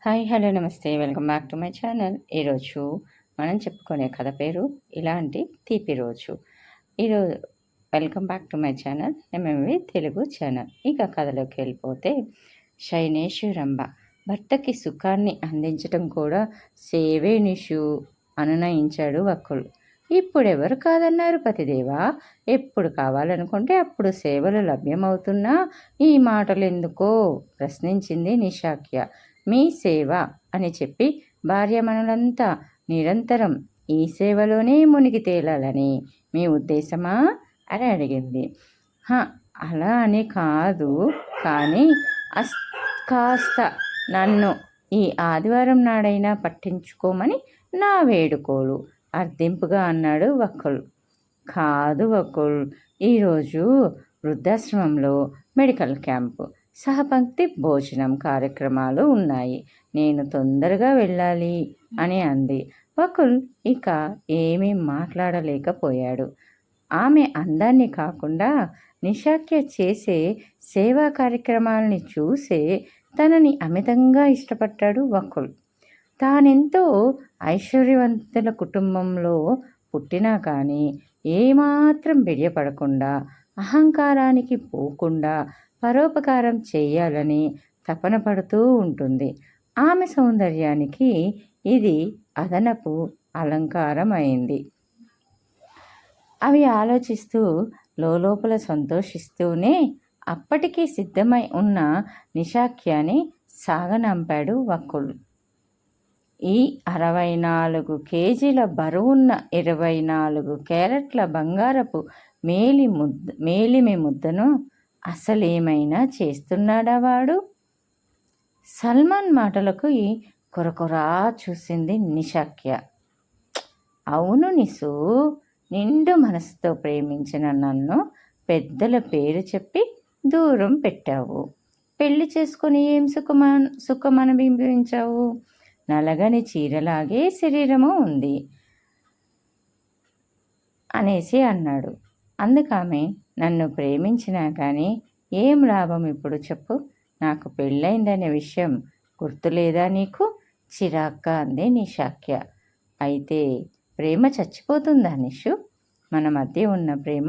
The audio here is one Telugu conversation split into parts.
హాయ్ హలో నమస్తే welcome back to my channel. ఈరోజు మనం చెప్పుకునే కథ పేరు ఇలాంటి తీపి రోజు. ఈరోజు welcome back to my channel MMV Telugu channel. ఇక కథలోకి వెళ్ళిపోతే, శైనేశ్వరంబ భర్తకి సుఖాన్ని అందించటం కూడా సేవే నిషు అనునయించాడు వక్కులు. ఇప్పుడెవరు కాదన్నారు పతిదేవా, ఎప్పుడు కావాలనుకుంటే అప్పుడు సేవలు లభ్యమవుతున్నా ఈ మాటలు ఎందుకో ప్రశ్నించింది నిశాక్య. మీ సేవ అని చెప్పి భార్యమణులంతా నిరంతరం ఈ సేవలోనే మునిగి తేలాలని మీ ఉద్దేశమా అని అడిగింది. అలా అని కాదు, కానీ కాస్త నన్ను ఈ ఆదివారం నాడైనా పట్టించుకోమని నా వేడుకోలు అర్థింపుగా అన్నాడు వకుల్. కాదు వకుల్, ఈరోజు వృద్ధాశ్రమంలో మెడికల్ క్యాంపు, సహపంక్తి భోజనం కార్యక్రమాలు ఉన్నాయి, నేను తొందరగా వెళ్ళాలి అని అంది. వకుల్ ఇక ఏమీ మాట్లాడలేకపోయాడు. ఆమె అందాన్ని కాకుండా నిశాక్య చేసే సేవా కార్యక్రమాలని చూసే తనని అమితంగా ఇష్టపడ్డాడు వకుల్. తానెంతో ఐశ్వర్యవంతుల కుటుంబంలో పుట్టినా కానీ ఏమాత్రం బిడియపడకుండా, అహంకారానికి పోకుండా పరోపకారం చేయాలని తపన పడుతూ ఉంటుంది. ఆమె సౌందర్యానికి ఇది అదనపు అలంకారం అయింది. అవి ఆలోచిస్తూ లోపల సంతోషిస్తూనే అప్పటికీ సిద్ధమై ఉన్న నిశాక్యాన్ని సాగనంపాడు వకుల్. ఈ 64 కేజీల బరువున్న 24 క్యారెట్ల బంగారపు మేలిమి ముద్దను అసలేమైనా చేస్తున్నాడా వాడు? సల్మాన్ మాటలకు కొరకొరా చూసింది నిశాక్య. అవును నిసు, నిండు మనసుతో ప్రేమించిన నన్ను పెద్దల పేరు చెప్పి దూరం పెట్టావు. పెళ్లి చేసుకుని ఏం సుఖం అనుభవించావు? నలగని చీరలాగే శరీరము ఉంది అనేసి అన్నాడు. అందుకామె, నన్ను ప్రేమించినా కానీ ఏం లాభం ఇప్పుడు చెప్పు? నాకు పెళ్ళైందనే విషయం గుర్తులేదా నీకు? చిరాగ్గా అంది నిశాక్య. అయితే ప్రేమ చచ్చిపోతుందా నిషు? మన మధ్య ఉన్న ప్రేమ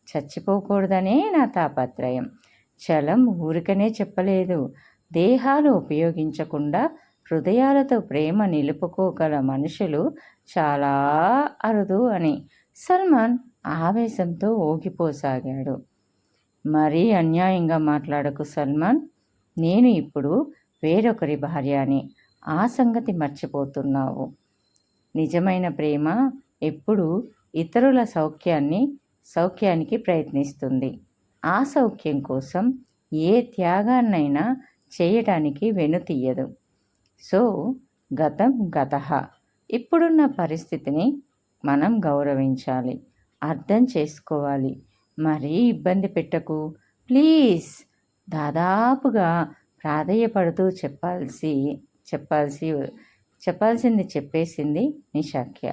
చచ్చిపోకూడదనే నా తాపత్రయం. చలం ఊరికనే చెప్పలేదు. దేహాలు ఉపయోగించకుండా హృదయాలతో ప్రేమ నిలుపుకోగల మనుషులు చాలా అరుదు అని సల్మాన్ ఆవేశంతో ఊగిపోసాగాడు. మరీ అన్యాయంగా మాట్లాడకు సల్మాన్. నేను ఇప్పుడు వేరొకరి భార్యని, ఆ సంగతి మర్చిపోతున్నావు. నిజమైన ప్రేమ ఎప్పుడూ ఇతరుల సౌఖ్యానికి ప్రయత్నిస్తుంది. ఆ సౌఖ్యం కోసం ఏ త్యాగాన్నైనా చేయటానికి వెనుతీయదు. సో గతం గతః. ఇప్పుడున్న పరిస్థితిని మనం గౌరవించాలి, అర్థం చేసుకోవాలి. మరీ ఇబ్బంది పెట్టకు ప్లీజ్. దాదాపుగా ప్రాధేయపడుతూ చెప్పాల్సింది చెప్పేసింది నిశాక్య.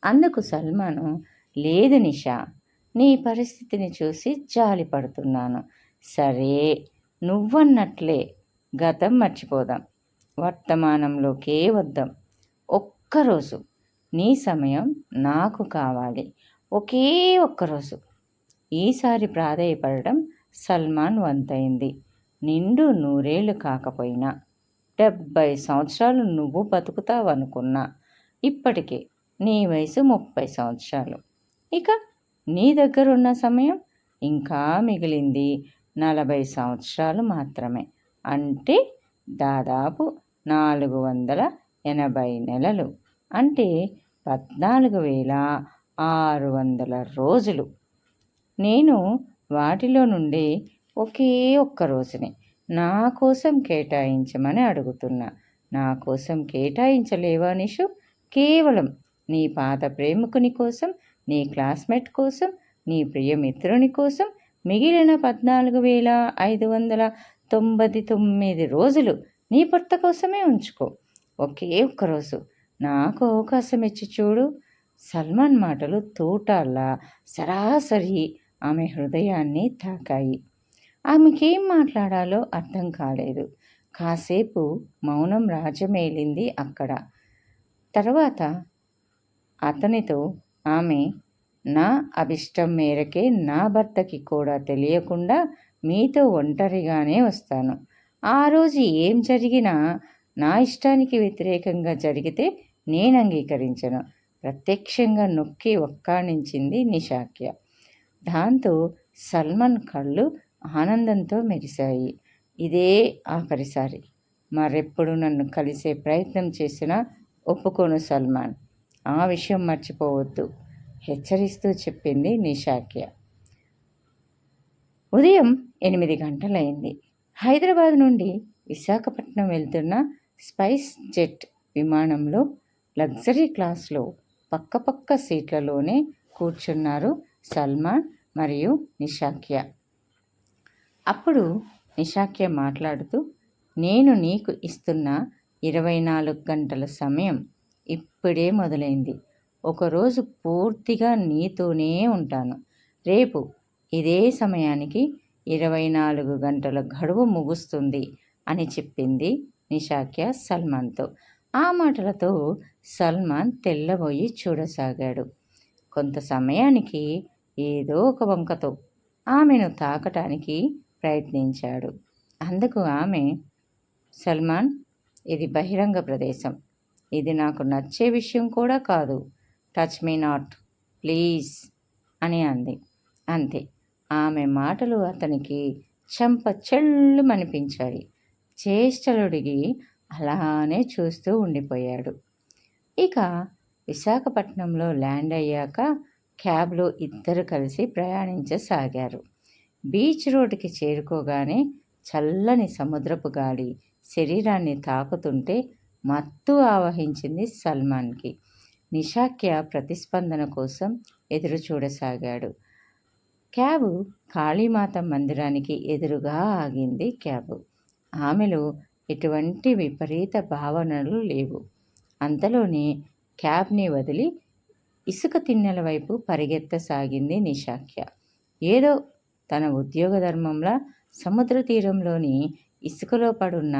అందుకు సల్మాను, లేదు నిషా, నీ పరిస్థితిని చూసి జాలి పడుతున్నాను. సరే, నువ్వన్నట్లే గతం మర్చిపోదాం, వర్తమానంలోకే వద్దాం. ఒక్కరోజు నీ సమయం నాకు కావాలి, ఒకే ఒక్కరోజు. ఈసారి ప్రాధేయపడడం సల్మాన్ వంతైంది. నిండు 100 ఏళ్ళు కాకపోయినా 70 సంవత్సరాలు నువ్వు బతుకుతావనుకున్నా ఇప్పటికే నీ వయసు 30 సంవత్సరాలు. ఇక నీ దగ్గరున్న సమయం ఇంకా మిగిలింది 40 సంవత్సరాలు మాత్రమే. అంటే దాదాపు 480 నెలలు, అంటే 14,600 రోజులు. నేను వాటిలో నుండి ఒకే ఒక్క రోజుని నా కోసం కేటాయించమని అడుగుతున్నా. నా కోసం కేటాయించలేవా నిషు? కేవలం నీ పాత ప్రేమికుని కోసం, నీ క్లాస్మేట్ కోసం, నీ ప్రియమిత్రుని కోసం మిగిలిన 14,599 రోజులు నీ భర్త కోసమే ఉంచుకో. ఒకే ఒక్కరోజు నాకు అవకాశం ఇచ్చి చూడు. సల్మాన్ మాటలు తూటాల్లా సరాసరి ఆమె హృదయాన్ని తాకాయి. ఆమెకేం మాట్లాడాలో అర్థం కాలేదు. కాసేపు మౌనం రాజమేలింది అక్కడ. తర్వాత అతనితో ఆమె, నా అభిష్టం మేరకే నా భర్తకి కూడా తెలియకుండా మీతో ఒంటరిగానే వస్తాను. ఆ రోజు ఏం జరిగినా నా ఇష్టానికి వ్యతిరేకంగా జరిగితే నేను అంగీకరించను, ప్రత్యక్షంగా నొక్కి ఒక్కాణించింది నిషాక్య. దాంతో సల్మాన్ కళ్ళు ఆనందంతో మెరిశాయి. ఇదే ఆఖరిసారి. మరెప్పుడు నన్ను కలిసే ప్రయత్నం చేసినా ఒప్పుకోను సల్మాన్. ఆ విషయం మర్చిపోవద్దు, హెచ్చరిస్తూ చెప్పింది నిషాక్య. ఉదయం 8 గంటలైంది. హైదరాబాద్ నుండి విశాఖపట్నం వెళ్తున్న స్పైస్ జెట్ విమానంలో లగ్జరీ క్లాస్లో పక్కపక్క సీట్లలోనే కూర్చున్నారు సల్మాన్ మరియు నిషాక్య. అప్పుడు నిషాక్య మాట్లాడుతూ, నేను నీకు ఇస్తున్న 24 గంటల సమయం ఇప్పుడే మొదలైంది. ఒకరోజు పూర్తిగా నీతోనే ఉంటాను. రేపు ఇదే సమయానికి 24 గంటల గడువు ముగుస్తుంది అని చెప్పింది నిషాక్య సల్మాన్తో. ఆ మాటలతో సల్మాన్ తెల్లబోయి చూడసాగాడు. కొంత సమయానికి ఏదో ఒక వంకతో ఆమెను తాకటానికి ప్రయత్నించాడు. అందుకు ఆమె, సల్మాన్, ఇది బహిరంగ ప్రదేశం. ఇది నాకు నచ్చే విషయం కూడా కాదు. టచ్ మీ నాట్ ప్లీజ్ అని అంది. అంతే. ఆమె మాటలు అతనికి చెంప చెళ్ళుమనిపించాయి. చేష్టలుడిగి అలానే చూస్తూ ఉండిపోయాడు. ఇక విశాఖపట్నంలో ల్యాండ్ అయ్యాక క్యాబ్లో ఇద్దరు కలిసి ప్రయాణించసాగారు. బీచ్ రోడ్డుకి చేరుకోగానే చల్లని సముద్రపు గాలి శరీరాన్ని తాకుతుంటే మత్తు ఆవహించింది సల్మాన్కి. నిషాక్య ప్రతిస్పందన కోసం ఎదురు చూడసాగాడు. క్యాబు కాళీమాత మందిరానికి ఎదురుగా ఆగింది. ఆమెలో ఎటువంటి విపరీత భావనలు లేవు. అంతలోనే క్యాబ్ని వదిలి ఇసుక తిన్నెల వైపు పరిగెత్తసాగింది నిషాక్య. ఏదో తన ఉద్యోగ ధర్మంలా సముద్ర తీరంలోని ఇసుకలో పడున్న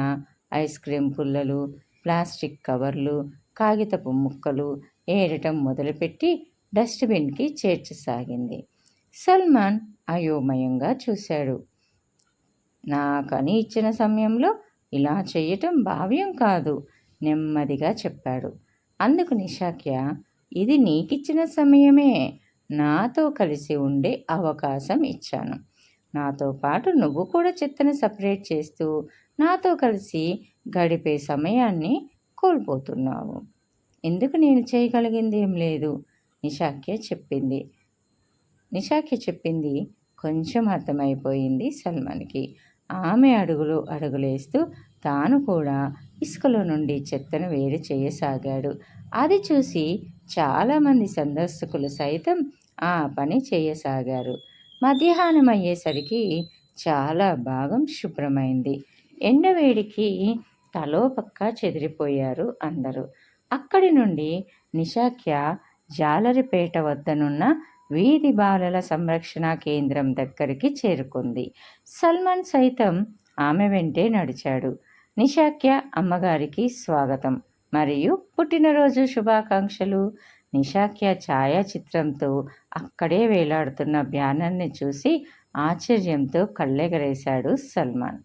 ఐస్ క్రీం పుల్లలు, ప్లాస్టిక్ కవర్లు, కాగితపు ముక్కలు ఏరటం మొదలుపెట్టి డస్ట్బిన్కి చేర్చసాగింది. సల్మాన్ అయోమయంగా చూశాడు. నాకని ఇచ్చిన సమయంలో ఇలా చెయ్యటం భావ్యం కాదు, నెమ్మదిగా చెప్పాడు. అందుకు నిషాక్య, ఇది నీకిచ్చిన సమయమే. నాతో కలిసి ఉండే అవకాశం ఇచ్చాను. నాతో పాటు నువ్వు కూడా చెత్తను సపరేట్ చేస్తూ నాతో కలిసి గడిపే సమయాన్ని కోల్పోతున్నావు. ఎందుకు నేను చేయగలిగింది ఏం లేదు, నిషాక్య చెప్పింది కొంచెం అర్థమైపోయింది సల్మాన్కి. ఆమె అడుగులేస్తూ తాను కూడా ఇసుకలో నుండి చెత్తను వేరు చేయసాగాడు. అది చూసి చాలామంది సందర్శకులు సైతం ఆ పని చేయసాగారు. మధ్యాహ్నం అయ్యేసరికి చాలా భాగం శుభ్రమైంది. ఎండవేడికి తలోపక్క చెదిరిపోయారు అందరూ. అక్కడి నుండి నిషాక్య జాలరిపేట వద్దనున్న వీధి బాలల సంరక్షణ కేంద్రం దగ్గరికి చేరుకుంది. సల్మాన్ సైతం ఆమె వెంటే నడిచాడు. నిషాక్య అమ్మగారికి స్వాగతం మరియు పుట్టినరోజు శుభాకాంక్షలు. నిషాక్య ఛాయాచిత్రంతో అక్కడే వేలాడుతున్న బ్యానర్ని చూసి ఆశ్చర్యంతో కళ్ళెగరేశాడు సల్మాన్.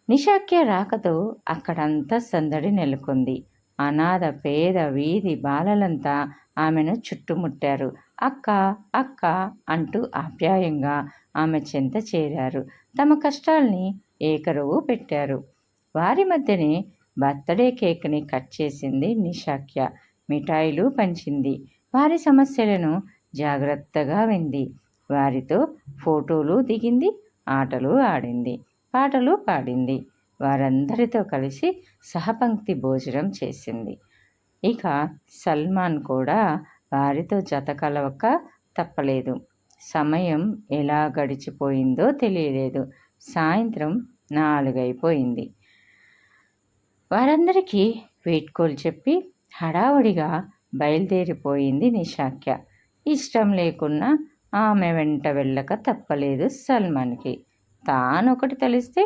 నిషాక్య రాకతో అక్కడంతా సందడి నెలకొంది. అనాథ పేద వీధి బాలలంతా ఆమెను చుట్టుముట్టారు. అక్క అక్క అంటూ ఆప్యాయంగా ఆమె చెంత చేరారు. తమ కష్టాల్ని ఏకరువు పెట్టారు. వారి మధ్యనే బర్త్డే కేక్ని కట్ చేసింది నిషాక్య. మిఠాయిలు పంచింది. వారి సమస్యలను జాగ్రత్తగా వింది. వారితో ఫోటోలు దిగింది. ఆటలు ఆడింది. పాటలు పాడింది. వారందరితో కలిసి సహపంక్తి భోజనం చేసింది. ఇక సల్మాన్ కూడా వారితో జత కలవక తప్పలేదు. సమయం ఎలా గడిచిపోయిందో తెలియలేదు. సాయంత్రం 4 అయిపోయింది. వారందరికీ వీడ్కోలు చెప్పి హడావుడిగా బయలుదేరిపోయింది నిషాక్య. ఇష్టం లేకున్నా ఆమె వెంట వెళ్ళక తప్పలేదు సల్మాన్కి. తానొకటి తలిస్తే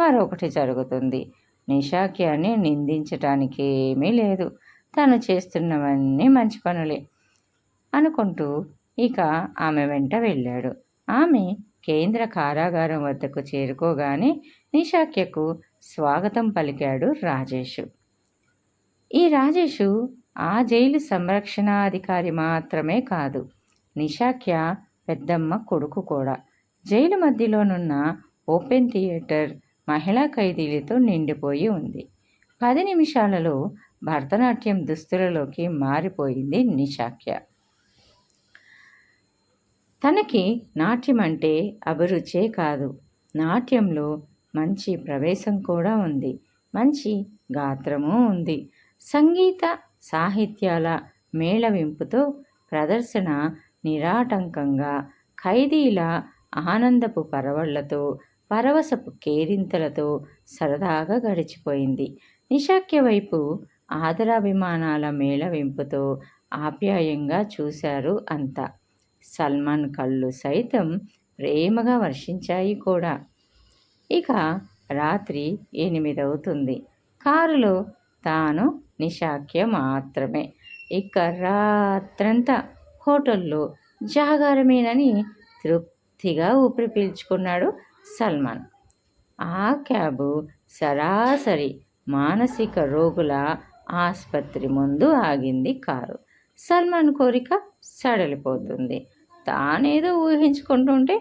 మరొకటి జరుగుతుంది. నిషాక్యాన్ని నిందించటానికి ఏమీ లేదు. తను చేస్తున్నవన్నీ మంచి పనులే అనుకుంటూ ఇక ఆమె వెంట వెళ్ళాడు. ఆమె కేంద్ర కారాగారం వద్దకు చేరుకోగానే నిషాక్యకు స్వాగతం పలికాడు రాజేషు. ఈ రాజేషు ఆ జైలు సంరక్షణాధికారి మాత్రమే కాదు, నిషాక్య పెద్దమ్మ కొడుకు కూడా. జైలు మధ్యలోనున్న ఓపెన్ థియేటర్ మహిళా ఖైదీలతో నిండిపోయి ఉంది. 10 నిమిషాలలో భరతనాట్యం దుస్తులలోకి మారిపోయింది నిషాక్య. తనకి నాట్యం అంటే అభిరుచే కాదు, నాట్యంలో మంచి ప్రవేశం కూడా ఉంది, మంచి గాత్రము ఉంది. సంగీత సాహిత్యాల మేళవింపుతో ప్రదర్శన నిరాటంకంగా, ఖైదీల ఆనందపు పరవళ్లతో, పరవశపు కేరింతలతో సరదాగా గడిచిపోయింది. నిషాక్య వైపు ఆదరాభిమానాల మేళవింపుతో ఆప్యాయంగా చూశారు అంతా. సల్మాన్ కళ్ళు సైతం ప్రేమగా వర్షించాయి కూడా. ఇక రాత్రి 8 అవుతుంది. కారులో తాను నిషాక్య మాత్రమే. ఇక రాత్రంతా హోటల్లో జాగారమేనని తృప్తిగా ఊపిరి పీల్చుకున్నాడు సల్మాన్. ఆ క్యాబు సరాసరి మానసిక రోగుల ఆసుపత్రి ముందు ఆగింది కారు. సల్మాన్ కోరిక సడలిపోతుంది. తానేదో ఊహించుకుంటుంటే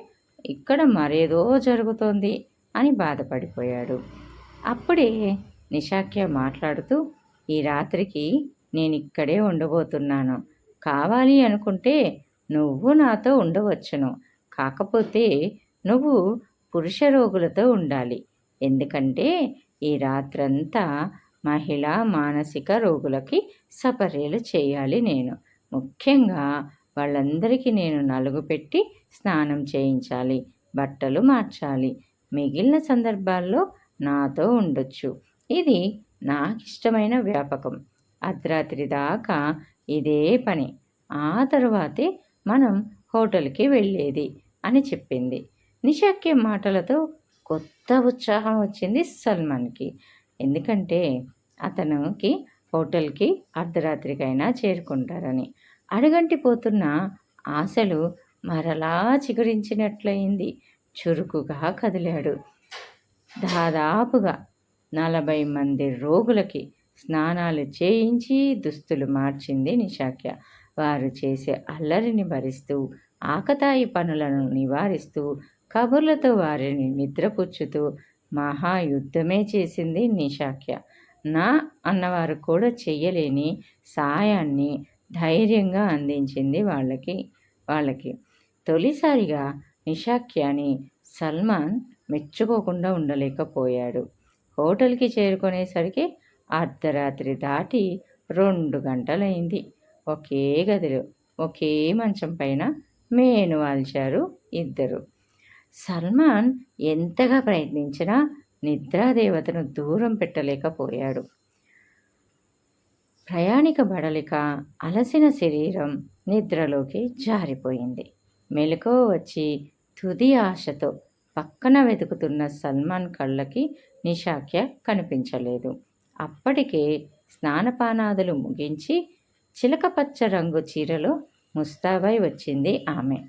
ఇక్కడ మరేదో జరుగుతోంది అని బాధపడిపోయాడు. అప్పుడే నిషాక్య మాట్లాడుతూ, ఈ రాత్రికి నేనిక్కడే ఉండబోతున్నాను. కావాలి అనుకుంటే నువ్వు నాతో ఉండవచ్చును. కాకపోతే నువ్వు పురుష రోగులతో ఉండాలి. ఎందుకంటే ఈ రాత్రంతా మహిళా మానసిక రోగులకి సపర్యలు చేయాలి నేను. ముఖ్యంగా వాళ్ళందరికీ నేను నలుగు పెట్టి స్నానం చేయించాలి, బట్టలు మార్చాలి. మిగిలిన సందర్భాల్లో నాతో ఉండొచ్చు. ఇది నాకిష్టమైన వ్యాపకం. అర్ధరాత్రి దాకా ఇదే పని. ఆ తరువాతే మనం హోటల్కి వెళ్ళేది అని చెప్పింది. నిషాక్య మాటలతో కొత్త ఉత్సాహం వచ్చింది సల్మాన్కి. ఎందుకంటే అతనికి హోటల్కి అర్ధరాత్రికైనా చేరుకుంటారని. అడుగంటిపోతున్న ఆశలు మరలా చిగురించినట్లయింది. చురుకుగా కదిలాడు. దాదాపుగా 40 మంది రోగులకి స్నానాలు చేయించి దుస్తులు మార్చింది నిషాక్య. వారు చేసే అల్లరిని భరిస్తూ, ఆకతాయి పనులను నివారిస్తూ, కబుర్లతో వారిని నిద్రపుచ్చుతూ మహాయుద్ధమే చేసింది నిషాక్య. నా అన్నవారు కూడా చెయ్యలేని సాయాన్ని ధైర్యంగా అందించింది వాళ్ళకి. తొలిసారిగా నిషాక్యని సల్మాన్ మెచ్చుకోకుండా ఉండలేకపోయాడు. హోటల్కి చేరుకునేసరికి అర్ధరాత్రి దాటి 2 గంటలైంది. ఒకే గదిలో ఒకే మంచం పైన మేనువాల్చారు ఇద్దరు. సల్మాన్ ఎంతగా ప్రయత్నించినా నిద్రాదేవతను దూరం పెట్టలేకపోయాడు. ప్రయాణిక బడలిక, అలసిన శరీరం నిద్రలోకి జారిపోయింది. మెలకువ వచ్చి తుది ఆశతో పక్కన వెతుకుతున్న సల్మాన్ కళ్ళకి నిషాక్య కనిపించలేదు. అప్పటికే స్నానపానాదులు ముగించి చిలకపచ్చ రంగు చీరలో ముస్తాబై వచ్చింది ఆమె.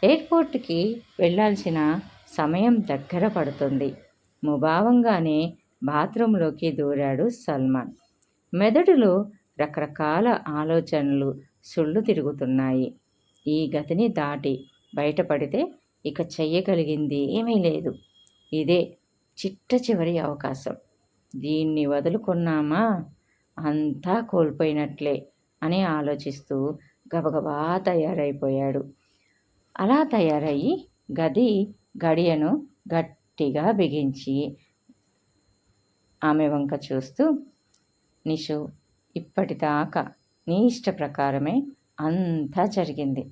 ఎయిర్పోర్ట్కి వెళ్లాల్సిన సమయం దగ్గర పడుతుంది. ముభావంగానే బాత్రూంలోకి దూరాడు సల్మాన్. మెదడులో రకరకాల ఆలోచనలు సుళ్ళు తిరుగుతున్నాయి. ఈ గదిని దాటి బయటపడితే ఇక చెయ్యగలిగింది ఏమీ లేదు. ఇదే చిట్ట చివరి అవకాశం. దీన్ని వదులుకున్నామా అంతా కోల్పోయినట్లే అని ఆలోచిస్తూ గబగబా తయారైపోయాడు. అలా తయారయ్యి గది గడియను గట్టిగా బిగించి ఆమె వంక చూస్తూ, నిషు, ఇప్పటిదాకా నీ ఇష్ట ప్రకారమే అంతా జరిగింది.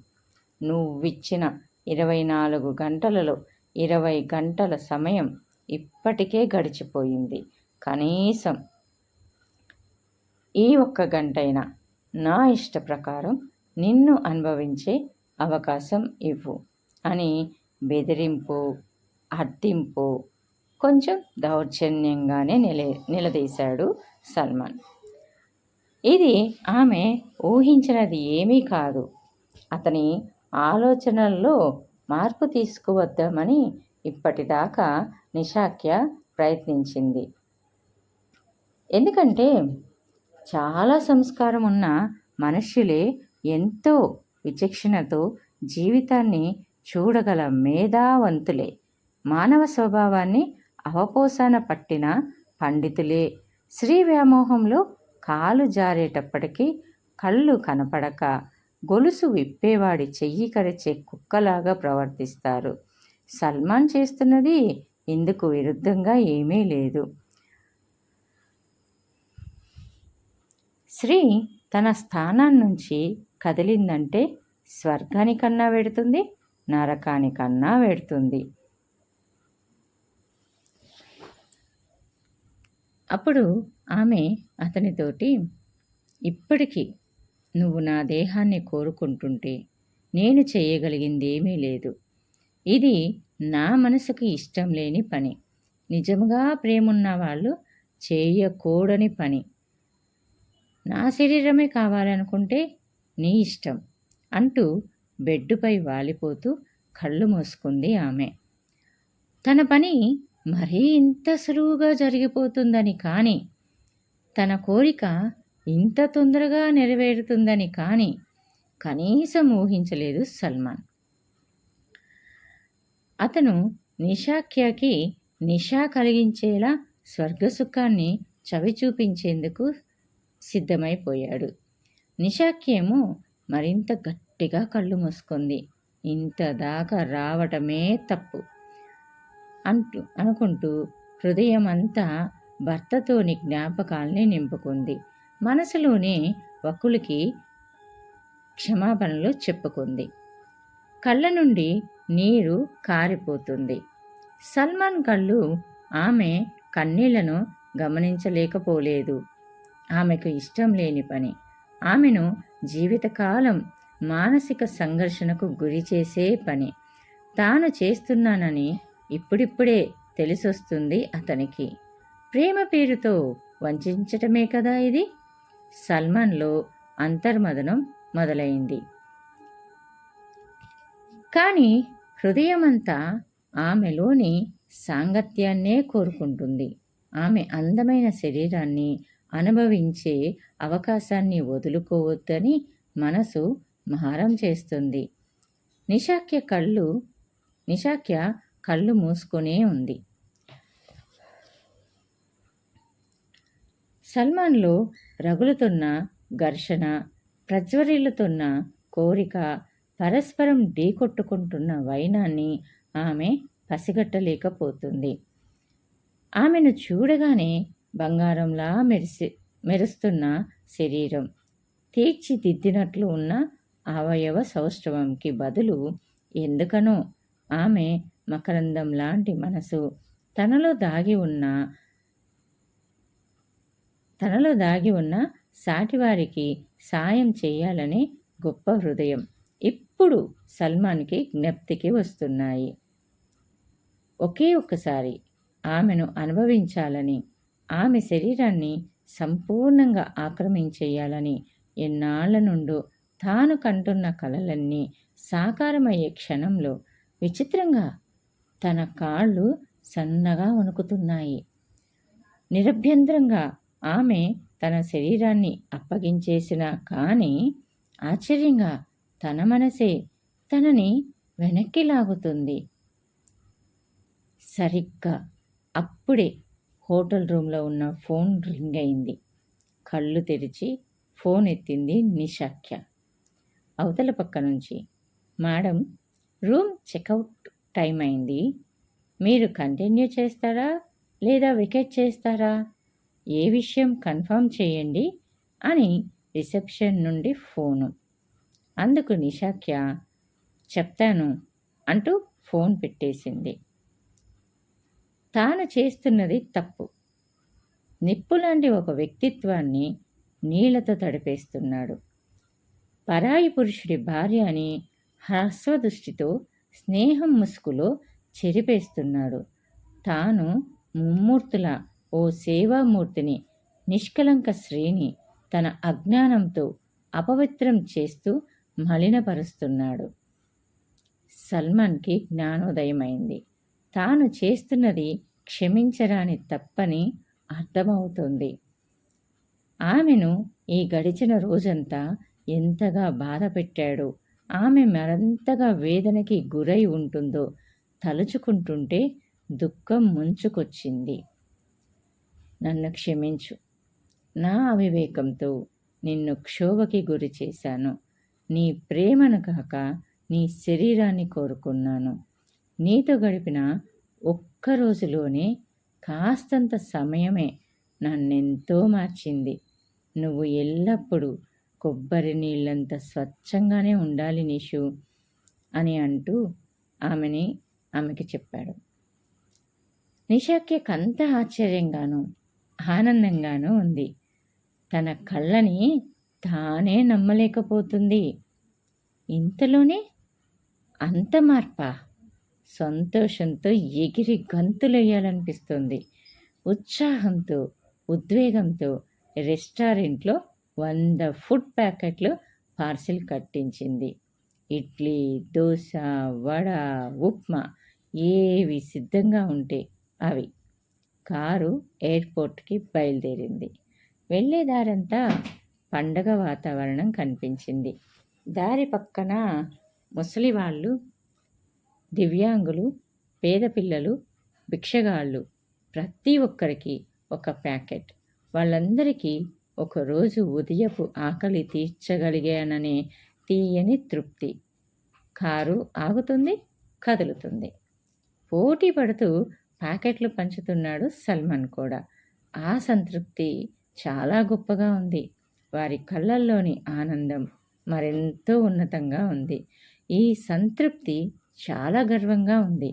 నువ్విచ్చిన 24 గంటలలో 20 గంటల సమయం ఇప్పటికే గడిచిపోయింది. కనీసం ఈ 1 గంటైనా నా ఇష్ట ప్రకారం నిన్ను అనుభవించే అవకాశం ఇవ్వు అని బెదిరింపు, అర్థింపు కొంచెం దౌర్జన్యంగానే నిలదీశాడు సల్మాన్. ఇది ఆమె ఊహించినది ఏమీ కాదు. అతని ఆలోచనల్లో మార్పు తీసుకువద్దామని ఇప్పటిదాకా నిషాక్య ప్రయత్నించింది. ఎందుకంటే చాలా సంస్కారం ఉన్న మనుష్యులే ఎంతో విచక్షణతో జీవితాన్ని చూడగల మేధావంతులే, మానవ స్వభావాన్ని అవపోసన పట్టిన పండితులే శ్రీ వ్యామోహంలో కాలు జారేటప్పటికీ కళ్ళు కనపడక గొలుసు విప్పేవాడి చెయ్యి కరిచే కుక్కలాగా ప్రవర్తిస్తారు. సల్మాన్ చేస్తున్నది ఇందుకు విరుద్ధంగా ఏమీ లేదు. స్త్రీ తన స్థానాన్నించి కదిలిందంటే స్వర్గానికన్నా వెడుతుంది, నరకానికన్నా వెడుతుంది. అప్పుడు ఆమె అతనితోటి, ఇప్పటికీ నువ్వు నా దేహాన్ని కోరుకుంటుంటే నేను చేయగలిగింది ఏమీ లేదు. ఇది నా మనసుకి ఇష్టం లేని పని. నిజంగా ప్రేమున్న వాళ్ళు చేయకూడని పని. నా శరీరమే కావాలనుకుంటే నీ ఇష్టం అంటూ బెడ్డుపై వాలిపోతూ కళ్ళు మూసుకుంది ఆమె. తన పని మరీ ఇంత సులువుగా జరిగిపోతుందని కానీ, తన కోరిక ఇంత తొందరగా నెరవేరుతుందని కానీ కనీసం ఊహించలేదు సల్మాన్. అతను నిషాక్యకి నిషా కలిగించేలా స్వర్గసుఖాన్ని చవి చూపించేందుకు సిద్ధమైపోయాడు. నిషాక్యేమో మరింత గట్టిగా కళ్ళు మూసుకుంది. ఇంత దాకా రావటమే తప్పు అనుకుంటూ హృదయం అంతా భర్తతోని జ్ఞాపకాల్ని నింపుకుంది. మనసులోనే వకులికి క్షమాపణలు చెప్పుకుంది. కళ్ళ నుండి నీరు కారిపోతుంది. సల్మాన్ కళ్ళు ఆమె కన్నీళ్లను గమనించలేకపోలేదు. ఆమెకు ఇష్టం లేని పని, ఆమెను జీవితకాలం మానసిక సంఘర్షణకు గురి చేసే పని తాను చేస్తున్నానని ఇప్పుడిప్పుడే తెలిసొస్తుంది అతనికి. ప్రేమ పేరుతో వంచటమే కదా ఇది. సల్మాన్లో అంతర్మదనం మొదలైంది. కానీ హృదయమంతా ఆమెలోని సాంగత్యాన్నే కోరుకుంటుంది. ఆమె అందమైన శరీరాన్ని అనుభవించే అవకాశాన్ని వదులుకోవద్దని మనసు మహారం చేస్తుంది. నిషాక్య కళ్ళు మూసుకొనే ఉంది. సల్మాన్లో రగులుతున్న ఘర్షణ, ప్రజ్వరిల్లుతున్న కోరిక, పరస్పరం ఢీకొట్టుకుంటున్న వైనాన్ని ఆమె పసిగట్టలేకపోతుంది. ఆమెను చూడగానే బంగారంలా మెరుస్తున్న శరీరం, తీర్చిదిద్దినట్లు ఉన్న అవయవ సౌష్ఠవంకి బదులు ఎందుకనో ఆమె మకరందం లాంటి మనసు, తనలో దాగి ఉన్న సాటివారికి సాయం చేయాలనే గొప్ప హృదయం ఇప్పుడు సల్మాన్కి జ్ఞప్తికి వస్తున్నాయి. ఒకే ఒక్కసారి ఆమెను అనుభవించాలని, ఆమె శరీరాన్ని సంపూర్ణంగా ఆక్రమించేయాలని ఎన్నాళ్ల నుండో తాను కంటున్న కలలన్నీ సాకారమయ్యే క్షణంలో విచిత్రంగా తన కాళ్ళు సన్నగా వణుకుతున్నాయి. నిరభ్యంతరంగా ఆమె తన శరీరాన్ని అప్పగించేసినా కానీ ఆశ్చర్యంగా తన మనసే తనని వెనక్కి లాగుతుంది. సరిగ్గా అప్పుడే హోటల్ రూమ్లో ఉన్న ఫోన్ రింగ్ అయింది. కళ్ళు తెరిచి ఫోన్ ఎత్తింది నిషాక్య. అవతల పక్క నుంచి, మేడం, రూమ్ చెక్అవుట్ టైం అయింది. మీరు కంటిన్యూ చేస్తారా లేదా వికెట్ చేస్తారా? ఏ విషయం కన్ఫర్మ్ చేయండి అని రిసెప్షన్ నుండి ఫోను. అందుకు నిషాక్య చెప్తాను అంటూ ఫోన్ పెట్టేసింది. తాను చేస్తున్నది తప్పు. నిప్పులాంటి ఒక వ్యక్తిత్వాన్ని నీళ్లతో తడిపేస్తున్నాడు. పరాయి పురుషుడి భార్య అని హ్రస్వదృష్టితో స్నేహం ముసుగులో చెరిపేస్తున్నాడు. తాను ముమ్మూర్తుల ఓ సేవామూర్తిని, నిష్కలంక స్త్రీని తన అజ్ఞానంతో అపవిత్రం చేస్తూ మలినపరుస్తున్నాడు. సల్మాన్కి జ్ఞానోదయమైంది. తాను చేస్తున్నది క్షమించరాని తప్పని అర్థమవుతుంది. ఆమెను ఈ గడిచిన రోజంతా ఎంతగా బాధ పెట్టాడో, ఆమె మరింతగా వేదనకి గురై ఉంటుందో తలుచుకుంటుంటే దుఃఖం ముంచుకొచ్చింది. నన్ను క్షమించు. నా అవివేకంతో నిన్ను క్షోభకి గురి చేశాను. నీ ప్రేమను కాక నీ శరీరాన్ని కోరుకున్నాను. నీతో గడిపిన ఒక్క రోజులోనే కాస్తంత సమయమే నన్నెంతో మార్చింది. నువ్వు ఎల్లప్పుడూ కొబ్బరి నీళ్ళంత స్వచ్ఛంగానే ఉండాలి నిషు అని అంటూ ఆమెకి చెప్పాడు. నిషాక్యకంత ఆశ్చర్యంగానూ ఆనందంగానూ ఉంది. తన కళ్ళని తానే నమ్మలేకపోతుంది. ఇంతలోనే అంత మార్పా? సంతోషంతో ఎగిరి గంతులేయాలనిపిస్తుంది. ఉత్సాహంతో, ఉద్వేగంతో రెస్టారెంట్లో 100 ఫుడ్ ప్యాకెట్లు పార్సిల్ కట్టించింది. ఇడ్లీ, దోశ, వడ, ఉప్మా ఏవి సిద్ధంగా ఉంటే అవి. కారు ఎయిర్పోర్ట్కి బయలుదేరింది. వెళ్ళేదారంతా పండగ వాతావరణం కనిపించింది. దారి పక్కన ముసలివాళ్ళు, దివ్యాంగులు, పేద పిల్లలు, భిక్షగాళ్ళు, ప్రతి ఒక్కరికి ఒక ప్యాకెట్. వాళ్ళందరికీ ఒకరోజు ఉదయపు ఆకలి తీర్చగలిగాననే తీయని తృప్తి. కారు ఆగుతుంది, కదులుతుంది. పోటీ పడుతూ ప్యాకెట్లు పంచుతున్నాడు సల్మాన్ కూడా. ఆ సంతృప్తి చాలా గొప్పగా ఉంది. వారి కళ్ళల్లోని ఆనందం మరెంతో ఉన్నతంగా ఉంది. ఈ సంతృప్తి చాలా గర్వంగా ఉంది.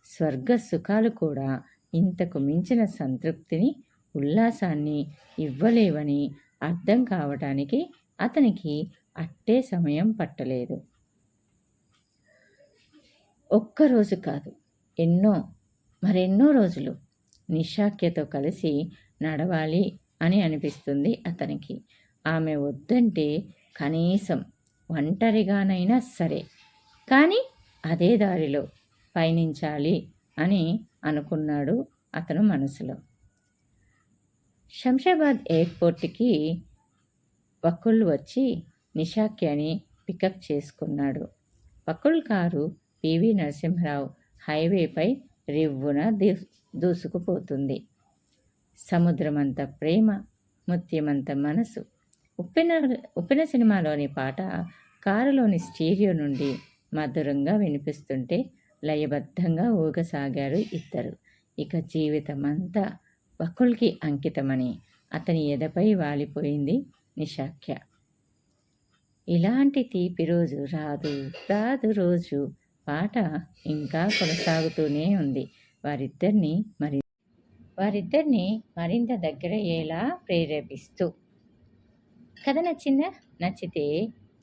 స్వర్గ సుఖాలు కూడా ఇంతకు మించిన సంతృప్తిని, ఉల్లాసాన్ని ఇవ్వలేవని అర్థం కావటానికి అతనికి అట్టే సమయం పట్టలేదు. ఒక్కరోజు కాదు, మరెన్నో రోజులు నిషాక్యతో కలిసి నడవాలి అని అనిపిస్తుంది అతనికి. ఆమె వద్దంటే కనీసం ఒంటరిగానైనా సరే, కానీ అదే దారిలో పయనించాలి అని అనుకున్నాడు అతను మనసులో. శంషాబాద్ ఎయిర్పోర్ట్కి వకుల్ వచ్చి నిషాక్యని పికప్ చేసుకున్నాడు. వకుల్ కారు పివి నరసింహరావు హైవేపై రివ్వున దూసుకుపోతుంది. సముద్రమంత ప్రేమ, ముత్యమంత మనసు. ఉప్పెన సినిమాలోని పాట కారులోని స్టీరియో నుండి మధురంగా వినిపిస్తుంటే లయబద్ధంగా ఊగసాగారు ఇద్దరు. ఇక జీవితమంతా వకుల్కి అంకితమని అతని ఎదపై వాలిపోయింది నిషాక్య. ఇలాంటి తీపి రోజు రాదు రాదు రోజు పాట ఇంకా కొనసాగుతూనే ఉంది. వారిద్దరిని మరింత దగ్గరయ్యేలా ప్రేరేపిస్తూ. కథ నచ్చితే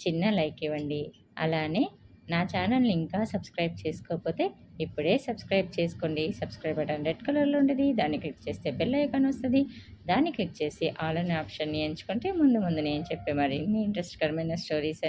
చిన్న లైక్ ఇవ్వండి. అలానే నా ఛానల్ని ఇంకా సబ్స్క్రైబ్ చేసుకోకపోతే ఇప్పుడే సబ్స్క్రైబ్ చేసుకోండి. సబ్స్క్రైబ్ బటన్ రెడ్ కలర్లో ఉంటుంది. దాన్ని క్లిక్ చేస్తే బెల్ ఐకాన్ వస్తుంది. దాన్ని క్లిక్ చేసి ఆల్ అనే ఆప్షన్ని ఎంచుకుంటే ముందు నేను చెప్పే మరిన్ని ఇంట్రెస్ట్కరమైన స్టోరీస్